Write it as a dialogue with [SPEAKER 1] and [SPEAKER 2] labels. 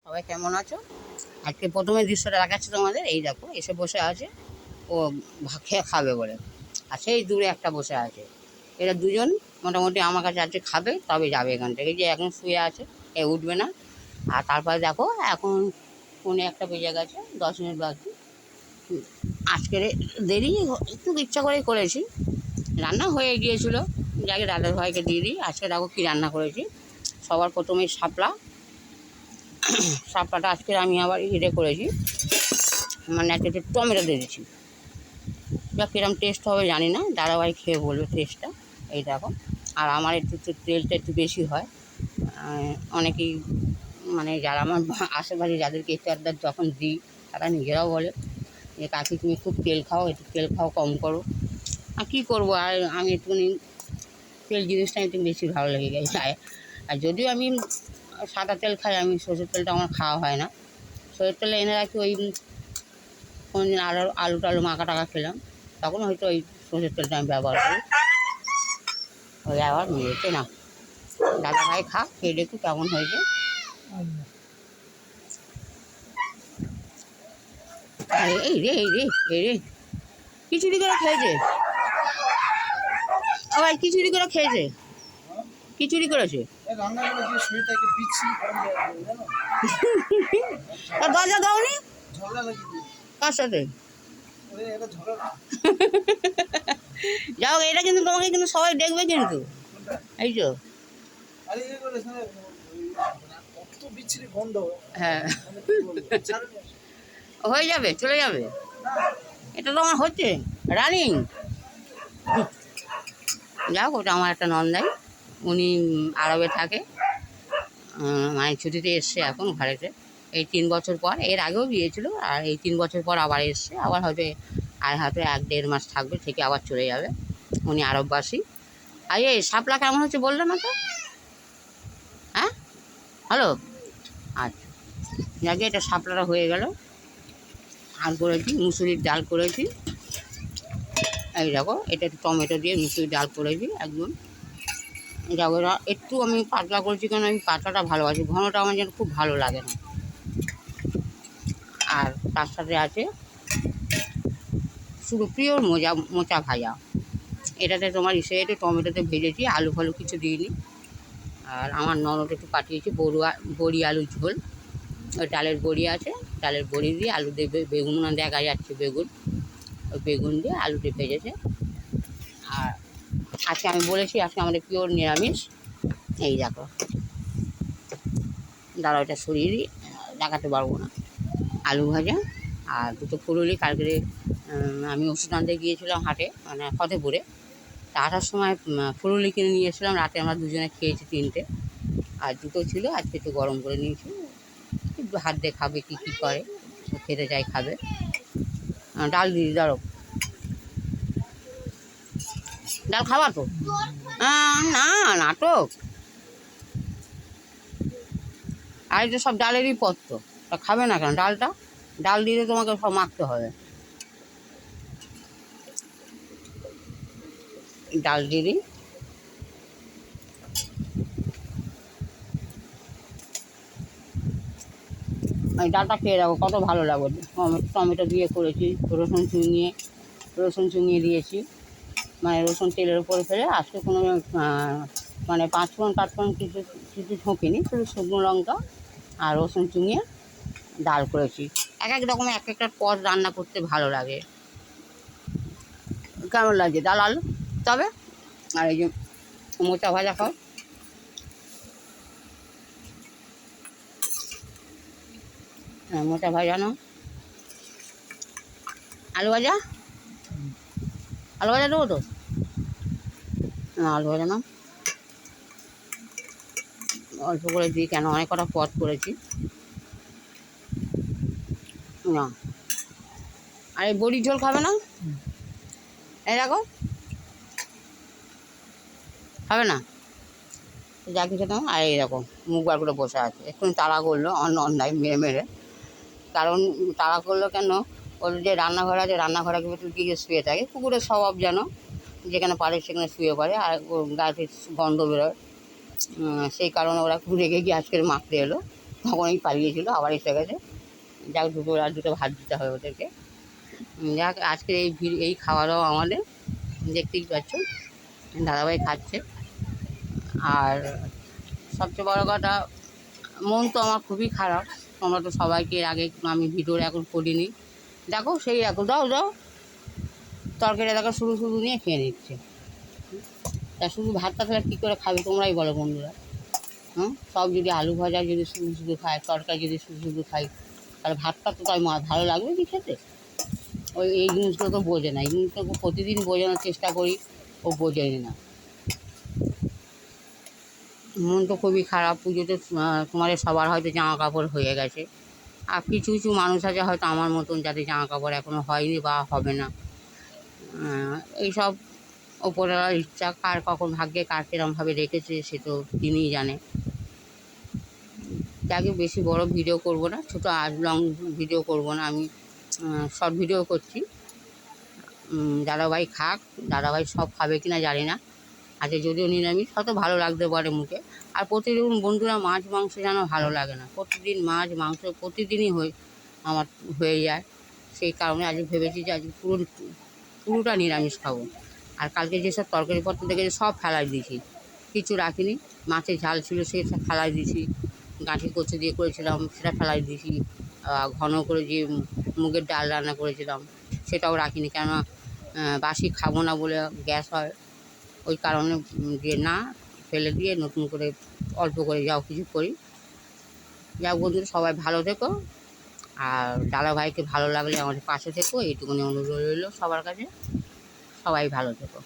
[SPEAKER 1] সবাই কেমন আছো? আজকে প্রথমে দৃশ্যটা দেখাচ্ছি তোমাদের। এই দেখো, এসে বসে আছে ও খেয়ে খাবে বলে। আর সেই দূরে একটা বসে আছে। এরা দুজন মোটামুটি আমার কাছে আজকে খাবে, তবে যাবে এখান থেকে। যে এখন শুয়ে আছে, এ উঠবে না। আর তারপরে দেখো, এখন ফোনে একটা বেজে গেছে, 10 মিনিট বাকি। আজকে দেরি একটু ইচ্ছা করেই করেছি। রান্না হয়ে গিয়েছিল, যাকে দাদার ভাইকে দিয়ে দিই। আজকে দেখো কী রান্না করেছি। সবার প্রথমেই শাপলাটা আজকে আমি আবার করেছি, মানে একটু টমেটো দিয়েছি। বা কীরকম টেস্ট হবে জানি না, দাদাভাই খেয়ে বলবে টেস্টটা। এই দেখো। আর আমার একটু তেলটা একটু বেশি হয়। অনেকেই মানে যারা আমার আশেপাশে যাদেরকে ইফতার যখন দিই, তারা নিজেরাও বলে যে কাকি তুমি খুব তেল খাও, একটু তেল খাও কম করো। আর কী করবো, আর আমি একটুখানি তেল জিনিসটা একটু বেশি ভালো লেগে গেছে। আর যদিও আমি সাদা তেল খাই, আমি সরষের তেলটা আমার খাওয়া হয় না। সরষের তেলে এনে রাখি, ওই কোনোদিন আলু টালু মাখা টাকা খেলাম, তখন হয়তো ওই সরষের তেলটা আমি ব্যবহার করি। ওই আবার মিলেছে না। দাদা ভাই খা, খেয়ে দেখি কেমন হয়েছে। এই রে খিচুড়ি করে খেয়েছে। আবার খিচুড়ি করে খেয়েছে, খিচুড়ি করেছে। দরজা দাওনি কার সাথে? যাও, এটা কিন্তু তোমাকে কিন্তু সবাই দেখবে কিন্তু। এই তো হ্যাঁ, হয়ে যাবে, চলে যাবে। এটা তো আমার হচ্ছে রানিং। যাও, ওটা আমার একটা নন্দাই, উনি আরবে থাকে। মানে ছুটিতে এসছে এখন ঘরেতে। এই 3 বছর পর, এর আগেও গিয়েছিল, আর এই 3 বছর পর আবার এসছে। আবার হয়তো 1-1.5 মাস থাকবে, থেকে আবার চলে যাবে। উনি আরববাসী। আর এই শাপলা কেমন হচ্ছে বললো না তো? হ্যাঁ, হ্যালো। আচ্ছা, যাকে এটা শাপলাটা হয়ে গেল। আর করেছি মুসুরির ডাল করেছি। এই দেখো, এটা একটু টমেটো দিয়ে মুসুরির ডাল করেছি একদম। যাবো, একটু আমি পাতলা করেছি, কারণ আমি পাতলাটা ভালোবাসি, ঘনটা আমার যেন খুব ভালো লাগে না। আর তার সাথে আছে শুধু পিওর মোচা ভাজা। এটাতে তোমার একটু টমেটোতে ভেজেছি, আলু ফালু কিছু দিইনি। আর আমার ননদ একটু পাঠিয়েছি বড়ি আলু ঝোল। ওই ডালের বড়ি আছে, ডালের বড়ি দিয়ে আলু দিয়ে বেগুন দেখা যাচ্ছে, ওই বেগুন দিয়ে আলু দিয়ে ভেজেছে। আর আজকে আমি বলেছি আজকে আমাদের পিওর নিরামিষ। এই দেখো, দাঁড়া ওইটা সরিয়ে দিই, দেখাতে পারবো না। আলু ভাজা আর দুটো ফুলুরি। কালকে আমি ওষুধ আনতে গিয়েছিলাম হাটে, মানে ফতেপুরে। তা আসার সময় ফুলুরি কিনে নিয়ে এসেছিলাম। রাতে আমরা দুজনে খেয়েছি 3টে, আর দুটো ছিল। আজকে একটু গরম করে নিয়েছি, একটু হাত দিয়ে খাবে, কী করে খেতে চাই খাবে। ডাল দিদি, দাঁড়ো, ডাল খাওয়া তো? না, নাটক। আর এটা সব ডালেরই পত্র, তা খাবে না কেন? ডাল দিলে তোমাকে সব মাখতে হবে। ডাল দিয়ে দিই। এই ডালটা খেয়ে দেখো কত ভালো লাগবে। টমেটো দিয়ে করেছি, রসুন চুঙিয়ে দিয়েছি। মানে রসুন তেলের উপরে ফেলে আজকে কোনো মানে 5 ফোড়ন কিছু কিছু ঝোঁকিনি, শুধু শুকনো লঙ্কা আর রসুন চুঙিয়ে ডাল করেছি। এক রকমের এক একটা পদ রান্না করতে ভালো লাগে। কেমন লাগছে ডাল আলু? তবে আর এই যে মোচা ভাজা খাও। হ্যাঁ, মোচা ভাজা নাও। আলু ভাজা দেবো তো? না, আলু ভাজা নাও। অল্প করে দিই, কেন অনেক কটা পদ করেছি না। আর এই বড়ির ঝোল খাবে না? এই দেখো, খাবে না, যা কিছু তোমার। আর এইরকম মুখ বার করে বসে আছে, এক্ষুনি তাড়া করলো অন্যায় মেরে। কারণ তাড়া করলো কেন, ওর যে রান্নাঘর আছে, রান্নাঘরে ভেতর দিকে শুয়ে থাকে। কুকুরের স্বভাব যেন, যেখানে পারে সেখানে শুয়ে পড়ে, আর ওর গায়ে গন্ধ বেরোয়। সেই কারণে ওরা রেগে গিয়ে আজকের মারতে এলো। তখনই পালিয়েছিল, আবার এসে গেছে। যাক, দুটো ভাত দিতে হবে ওদেরকে। যাক, আজকের এই খাওয়া দাওয়া আমাদের, দেখতেই পাচ্ছ দাদাভাই খাচ্ছে। আর সবচেয়ে বড় কথা, মন তো আমার খুবই খারাপ। তোমরা তো সবাইকে আগে আমি ভিডিওর এখন করিনি, দেখো সেই দেখো, দাও দাও তরকারিটা দেখো শুধু শুধু নিয়ে খেয়ে নিচ্ছে। তা শুধু ভাতটা তাহলে কী করে খাবে তোমরাই বলো বন্ধুরা। সব যদি আলু ভাজা যদি শুধু শুধু খায়, তরকারি যদি শুধু শুধু খাই, তাহলে ভাতটা তো তাই ভালো লাগবে কি খেতে? এই জিনিসগুলো তো বোঝে না, এই জিনিসগুলো প্রতিদিন বোঝানোর চেষ্টা করি, ও বোঝেনি না। মন তো খুবই খারাপ। পুজোতে তোমাদের সবার হয়তো জামা কাপড় হয়ে গেছে, আর কিছু কিছু মানুষ আছে হয়তো আমার মতন যাদের জামা কাপড় এখনও হয়নি বা হবে না। এইসব ওপরওয়ালার ইচ্ছা, কার কখন ভাগ্যে কার কীরমভাবে রেখেছে সে তো তিনিই জানে। যাকে বেশি বড় ভিডিও করব না, ছোটো আর লং ভিডিও করব না, আমি শর্ট ভিডিও করছি। দাদাভাই খাক, দাদাভাই সব খাবে কি না জানি না। আজকে যদিও নিরামিষ, হয়তো ভালো লাগতে পারে মুখে। আর প্রতিদিন বন্ধুরা মাছ মাংস যেন ভালো লাগে না, প্রতিদিন মাছ মাংস প্রতিদিনই আমার হয়ে যায়। সেই কারণে আজকে ভেবেছি যে আজকে পুরোটা নিরামিষ খাবো। আর কালকে যেসব তরকারিপত্র দেখেছি সব ফেলাই দিয়েছি, কিছু রাখিনি। মাছের ঝাল ছিল সেটা ফেলাই দিয়েছি, গাঁঠি কচু দিয়ে করেছিলাম সেটা ফেলাই দিয়েছি, ঘন করে যে মুগের ডাল রান্না করেছিলাম সেটাও রাখিনি, কেননা বাসি খাবো না বলে গ্যাস হয়, ওই কারণে যে না ফেলে দিয়ে নতুন করে অল্প করে যাও কিছু করি। যাও বন্ধুরা, সবাই ভালো থেকো, আর দাদাভাইকে ভালো লাগলে আমাদের পাশে থেকো, এইটুকুনি অনুরোধ রইল সবার কাছে। সবাই ভালো থেকো।